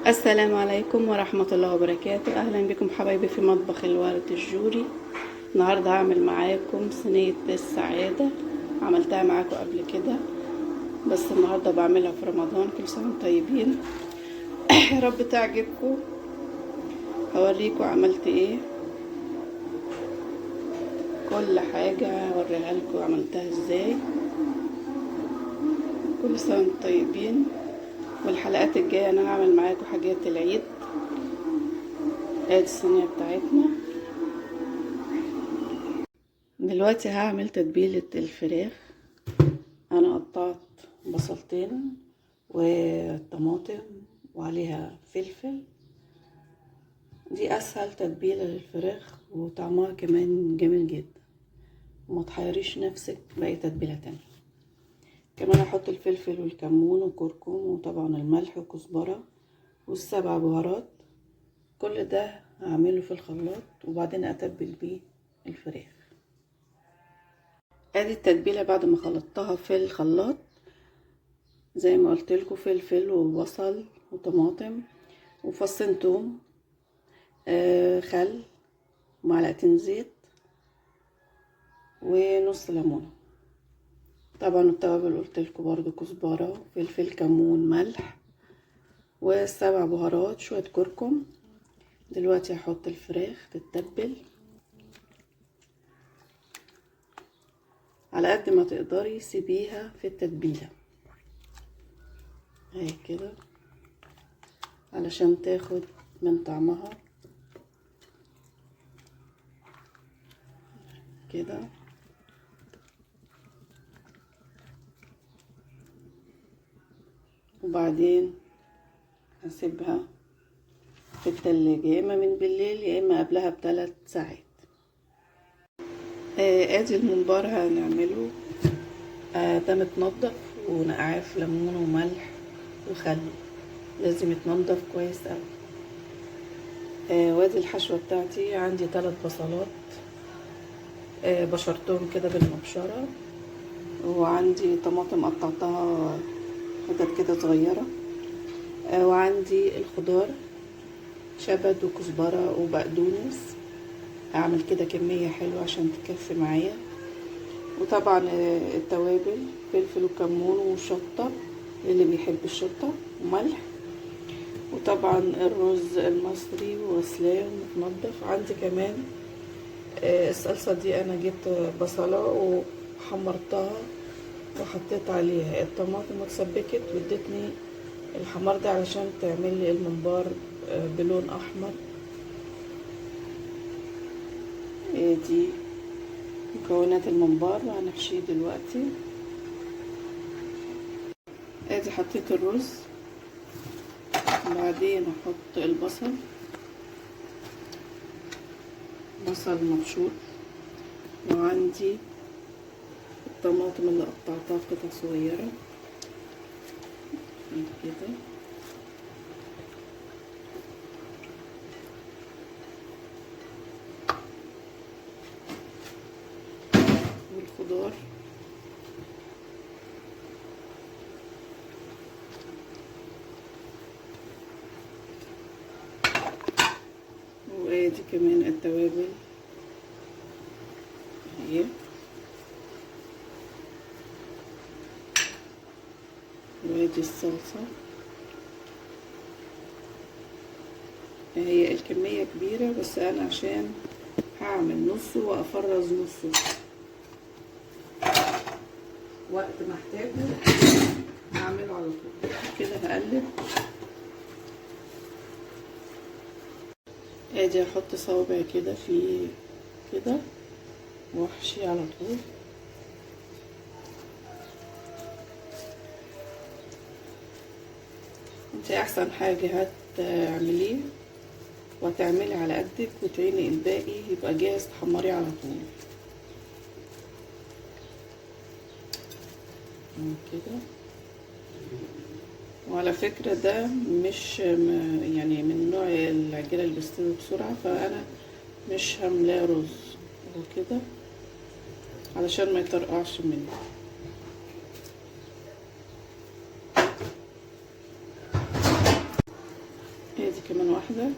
السلام عليكم ورحمة الله وبركاته. أهلا بكم حبايبي في مطبخ الورد الجوري. النهاردة هعمل معاكم صينية السعادة. عملتها معاكم قبل كده بس النهاردة بعملها في رمضان. كل سنة وانتم طيبين. يا رب تعجبكم. هوريكم عملت ايه، كل حاجة هوريها لكم عملتها ازاي. كل سنة وانتم طيبين. والحلقات الجاية انا هعمل معاكم حاجات العيد. ادي الصينية بتاعتنا. دلوقتي هعمل تتبيلة الفراخ. انا قطعت بصلتين وطماطم وعليها فلفل. دي اسهل تتبيلة للفراخ وطعمها كمان جميل جدا، وما تحيريش نفسك باي تتبيلة تانية. كمان احط الفلفل والكمون وكركم وطبعا الملح وكزبرة والسبع بهارات. كل ده هعمله في الخلاط وبعدين اتبل بيه الفراخ. ادي التتبيلة بعد ما خلطتها في الخلاط. زي ما قلت لكم فلفل وبصل وطماطم وفصين توم، خل ومعلقتين زيت ونص ليمونه. طبعا التوابل قلت لكم برضو كزبره فلفل كمون ملح والسبع بهارات شويه كركم. دلوقتي هحط الفراخ تتبل على قد ما تقدري. سيبيها في التتبيله اهي كده علشان تاخد من طعمها كده. وبعدين هسيبها في التلاجة يا اما من بالليل يا اما قبلها ب3 ساعات. ادي الممبار هنعمله. ده متنضف ونقعاه في ليمون وملح وخل. لازم يتنضف كويس اوي. وادي الحشوة بتاعتي. عندي 3 بصلات بشرتهم كده بالمبشرة، وعندي طماطم قطعتها حتت كده صغيرة، وعندي الخضار شبت وكزبرة وبقدونس. اعمل كده كمية حلوة عشان تكفي معايا. وطبعا التوابل فلفل وكمون وشطة اللي بيحب الشطة وملح. وطبعا الرز المصري وغسلاه ومتنضف. عندي كمان الصلصة دي انا جبت بصلة وحمرتها وحطيت عليها الطماطم واتسبكت وادتني الحمار ده علشان تعمل لي الممبار بلون احمر. دي مكونات الممبار هنحشيه دلوقتي. ادي حطيت الرز، بعدين احط البصل، بصل مبشور، وعندي الطماطم اللي قطعتها قطع صغيرة كده. والخضار وادي كمان التوابل اهي. وادي الصلصة. هي الكمية كبيرة بس انا عشان هعمل نصه وافرز نصه وقت ما احتاجه هعمله على طول. كده هقلب. ادي احط صوابع كده في كده واحشي على طول. انت احسن حاجة هتعمليه وتعملي على قدك وتعيني الباقي يبقى جاهز تحمريه على طول كده. وعلى فكرة ده مش يعني من نوع العجينة اللي بيستوي بسرعة، فانا مش هملاه رز وكده علشان ما يطرقعش مني. كمان واحدة.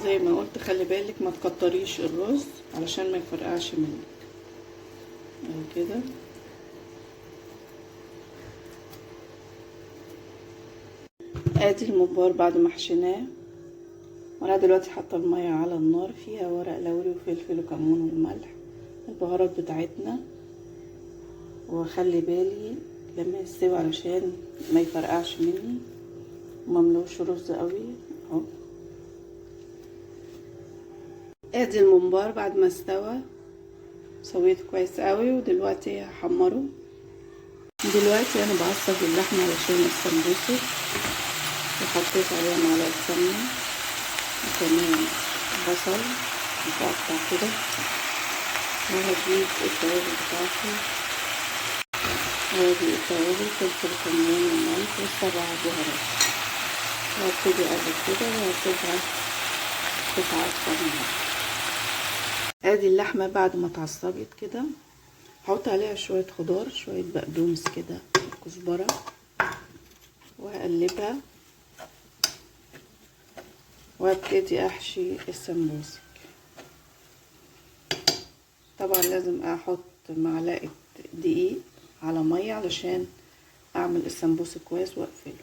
زي ما قلت خلي بالك ما تكتريش الرز علشان ما يفرقعش منك. اهو كده. ادي الممبار بعد ما حشيناه، وانا دلوقتي حاطه الميه على النار، فيها ورق لوري وفلفل وكمون والملح البهارات بتاعتنا. واخلي بالي لما يستوي علشان ما يفرقعش مني، ومملوش رز قوي. اهو ادي الممبار بعد ما استوى، سويته كويس قوي، ودلوقتي هحمره. دلوقتي انا بعصج اللحمه علشان السمبوسه، وحطيت عليها معلقه سمنه وكمان بصل متقطع كده، وهجيب التوابل بتاعتي. وادي التوابل فلفل كمون وملح و7 بهارات، وهبتدي اقلب كده وهسيبها تتعصج معايا. ادي اللحمه بعد ما اتعصجت كده، هحط عليها شويه خضار، شويه بقدونس كده، كزبره، وهقلبها وابتدي احشي السمبوسك. طبعا لازم احط معلقه دقيق على ميه علشان اعمل السمبوسك كويس واقفله.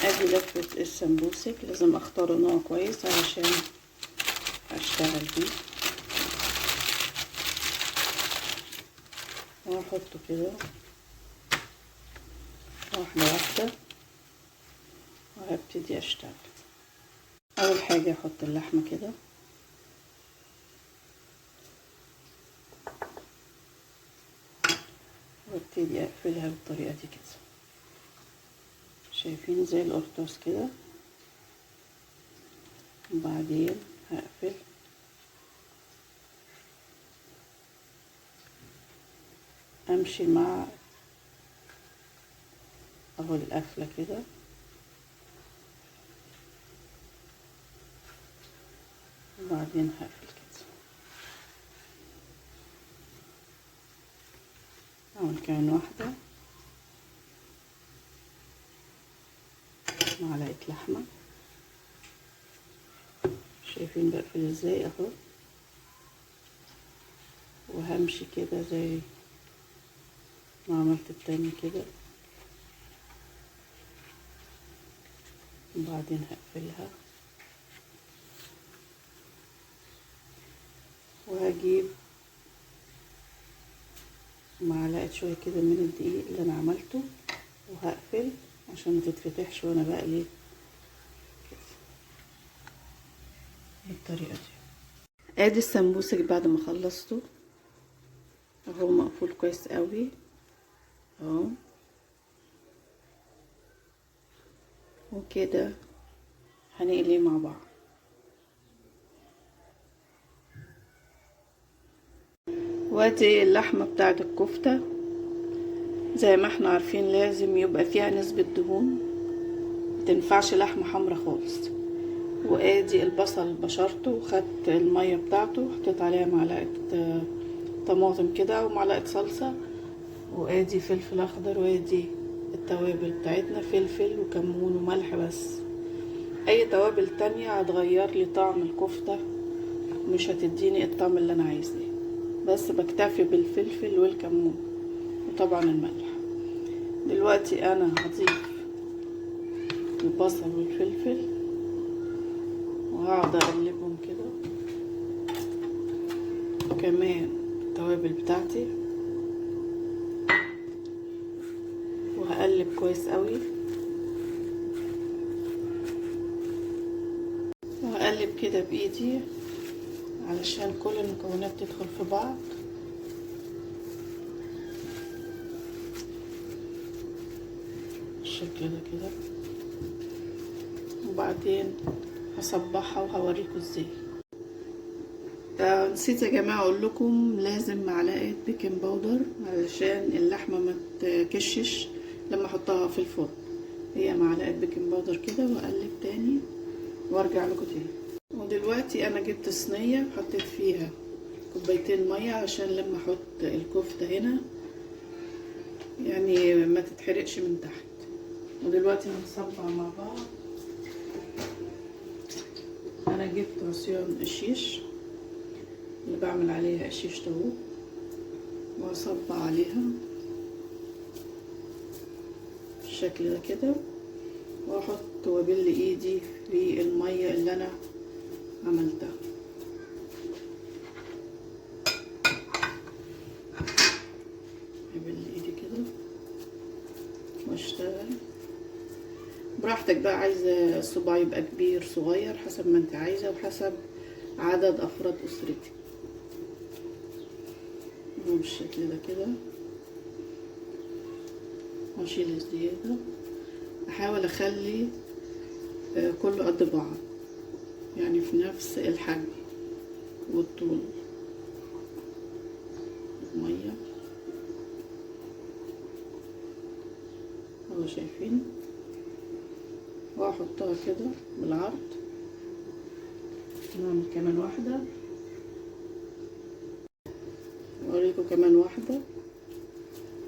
ادي لفه السمبوسك، لازم اختار نوع كويس علشان اشتغل بيه. واحطه كده واحده واحده، وهبتدي اشتغل. اول حاجه احط اللحمه كده، وابتدي اقفلها بالطريقه دي كده، شايفين زي القرطاس كده. وبعدين هقفل امشي مع اهو القفله كده، وبعدين هقفل كده. اعمل كمان واحده، معلقه لحمه، شايفين بقفل ازاي اهو. وهمشي كده زي ما عملت التاني كده، وبعدين هقفلها. وهجيب معلقه شويه كده من الدقيق اللي انا عملته، وهقفل عشان ما تتفتحش وانا بقلي كده بالطريقه دي. ادي السمبوسك بعد ما خلصته اهو، مقفول كويس قوي اهو. وكده هنقليه مع بعض. وادي اللحمه بتاعت الكفته، زي ما احنا عارفين لازم يبقى فيها نسبه دهون، متنفعش لحمه حمرا خالص. وادي البصل بشرته وخدت الميه بتاعته، حطيت عليها معلقه طماطم كده ومعلقه صلصه، وادي فلفل اخضر، وادي التوابل بتاعتنا فلفل وكمون وملح بس. اي توابل تانية هتغير لي طعم الكفتة، مش هتديني الطعم اللي انا عايزاه، بس بكتفي بالفلفل والكمون وطبعا الملح. دلوقتي انا هضيف البصل والفلفل وهقعد اقلبهم كده، وكمان التوابل بتاعتي، وهقلب كويس قوي. وهقلب كده بايدي علشان كل المكونات تدخل في بعض. بالشكل ده كده، وبعدين هصبحها وهوريكم ازاي. نسيت يا جماعه اقول لكم لازم معلقه بيكنج باودر علشان اللحمه ما تكشش لما احطها في الفرن. هي معلقه بيكنج باودر كده، واقلب تاني وارجع لكم تاني. ودلوقتي انا جبت صينيه وحطيت فيها كوبايتين ميه علشان لما احط الكفته هنا يعني ما تتحرقش من تحت. ودلوقتي هنصبع مع بعض. انا جبت عصيان الشيش اللي بعمل عليها الشيش طاووق، وهصبع عليها بالشكل ده كده، واحط وابل ايدي في الميه اللي انا عملتها. ابل ايدي كده واشتغل براحتك بقى، عايزه الصباع يبقى كبير صغير حسب ما انت عايزه وحسب عدد افراد اسرتك. بالشكل ده كده واشيل الزياده، احاول اخلي كله قد بعض، يعني في نفس الحجم والطول. الميه اهو شايفين، واحطها كده بالعرض. نعمل كمان واحده، اوريكم كمان واحده.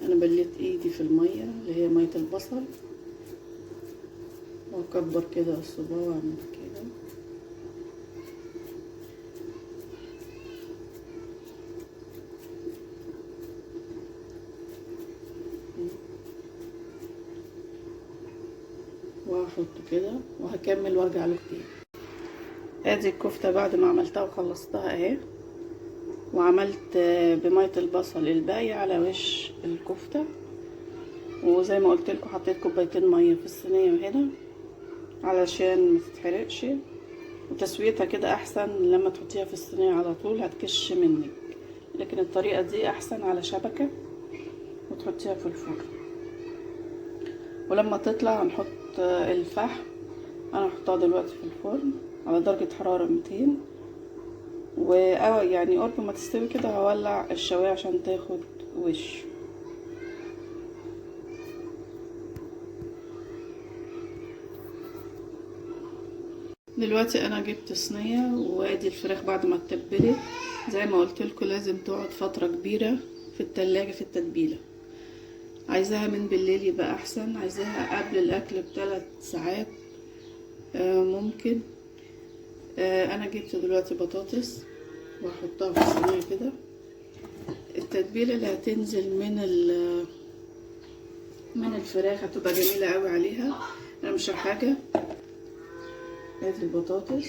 انا بليت ايدي في الميه اللي هي ميه البصل، واكبر كده الصباع واعمل كده. واحطه كده وهكمل وارجع له كتير. ادي الكفته بعد ما عملتها وخلصتها اهي، وعملت بميه البصل الباقي على وش الكفته. وزي ما قلت لكم حطيت كوبايتين ميه في الصينيه هنا علشان ما تتحرقش، وتسويتها كده احسن لما تحطيها في الصينيه على طول هتكش منك، لكن الطريقه دي احسن على شبكه وتحطيها في الفرن. ولما تطلع هنحط الفحم. انا هحطها دلوقتي في الفرن على درجه حراره 200، يعني قرب ما تستوي كده هولع الشوايه عشان تاخد وش. دلوقتي انا جبت صينيه، وادي الفراخ بعد ما اتبلت. زي ما قلت لكم لازم تقعد فتره كبيره في التلاجة في التتبيله. عايزاها من بالليل يبقى احسن، عايزاها قبل الاكل ب3 ساعات ممكن. انا جبت دلوقتي بطاطس وهحطها في الصينيه كده. التتبيله اللي هتنزل من الفراخ هتبقى جميله قوي عليها. انا مش حاجه. ادي البطاطس،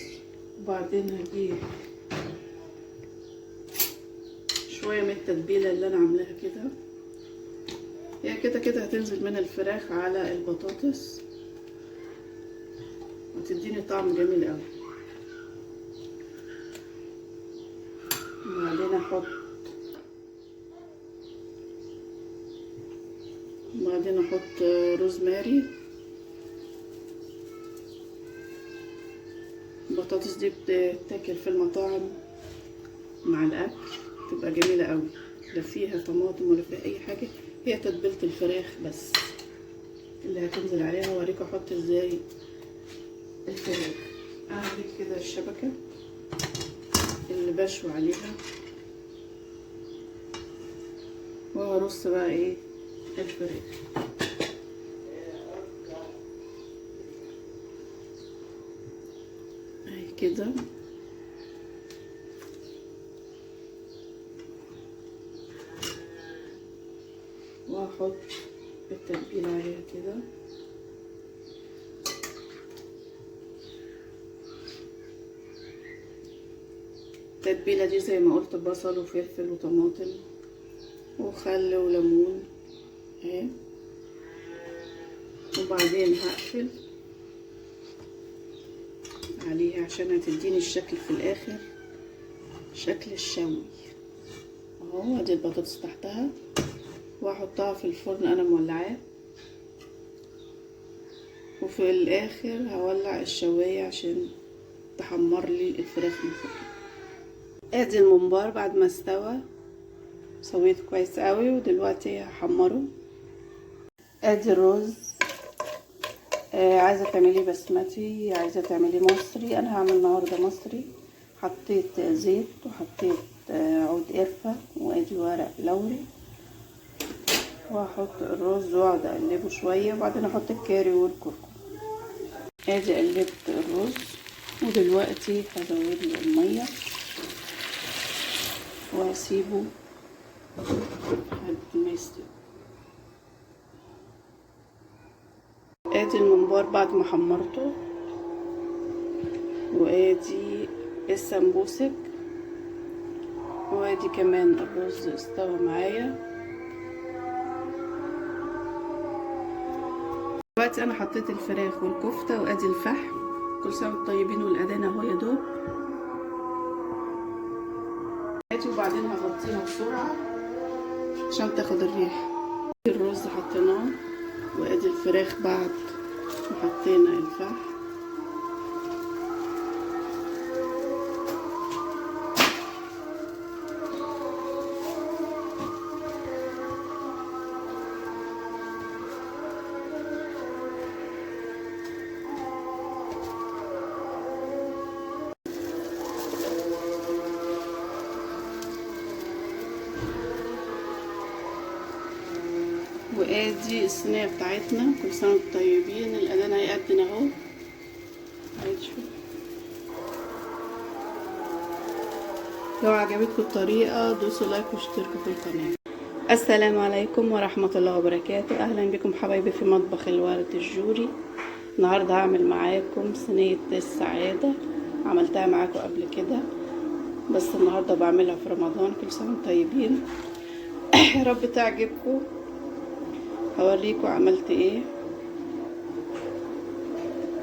وبعدين هجيب شويه من التتبيله اللي انا عاملاها كده. هي كده كده هتنزل من الفراخ على البطاطس وتديني طعم جميل قوي. وبعدين احط روزماري. البطاطس دي بتتاكل في المطاعم مع الاكل، تبقى جميله قوي، لا فيها طماطم ولا فيها اي حاجه، هي تتبيله الفراخ بس اللي هتنزل عليها. هوريكم احط ازاي الفراخ. انا هجيب كده الشبكه اللي بشوي عليها، وهرص بقى ايه الفراخ اهي كده. واحط التتبيله عليها كده. التتبيله دي زي ما قلت بصل وفلفل وطماطم وخل وليمون اهي. وبعدين هقفل عليها عشان هتديني الشكل في الاخر، شكل الشوي اهو. ادي البطاطس تحتها، واحطها في الفرن انا مولعاه، وفي الاخر هولع الشوايه عشان تحمر لي الفراخ من فوق. ادي الممبار بعد ما استوى سويته كويس قوي، ودلوقتي هحمره. ادي الرز، عايزه تعمليه بسمتي عايزه تعمليه مصري. انا هعمل النهارده مصري. حطيت زيت وحطيت عود قرفه، وادي ورق لوري، وهحط الرز واقعد اقلبه شويه، وبعدين احط الكاري والكركم. ادي قلبت الرز، ودلوقتي هزود له الميه واسيبه لحد ما يستوي. ادي الممبار بعد ما حمرته، وادي السمبوسك، وادي كمان الرز استوى معايا. دلوقتي انا حطيت الفراخ والكفته، وادي الفحم. كل سنه وانتم طيبين، والاذان اهو يا دوب. وبعدين هغطيها بسرعه عشان تاخد الريحه. الرز حطيناه، وادي الفراخ بعد ما حطينا الفحم. وادي الصينيه بتاعتنا. كل سنه وانتم طيبين، الاذان هيأذن اهو. لو عجبتكم الطريقه دوسوا لايك واشتركوا في القناه. السلام عليكم ورحمه الله وبركاته. اهلا بكم حبايبي في مطبخ الورد الجوري. النهارده هعمل معاكم صينيه السعاده. عملتها معاكم قبل كده، بس النهارده بعملها في رمضان. كل سنه وانتم طيبين. يا رب تعجبكم. هوريكم عملت ايه،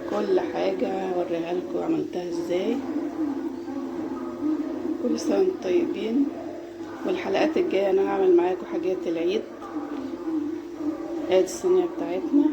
كل حاجة هوريها لكم عملتها ازاي. كل سنة وانتم طيبين. والحلقات الجاية انا هعمل معاكم حاجات العيد. ادي الصينية بتاعتنا.